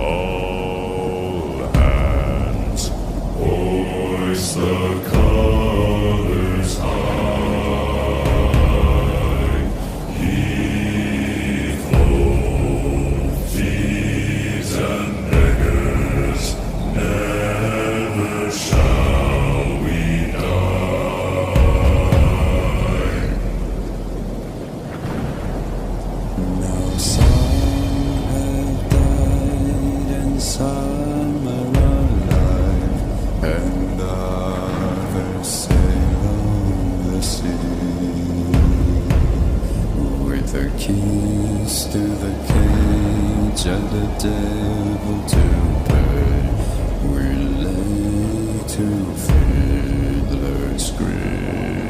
All hands, hoist the colors high. Heave ho, thieves and beggars, never shall we die. Now some have died and some are alive, and others sail on the sea. With the keys to the cage and the devil to pay, we lay to fiddler's grave.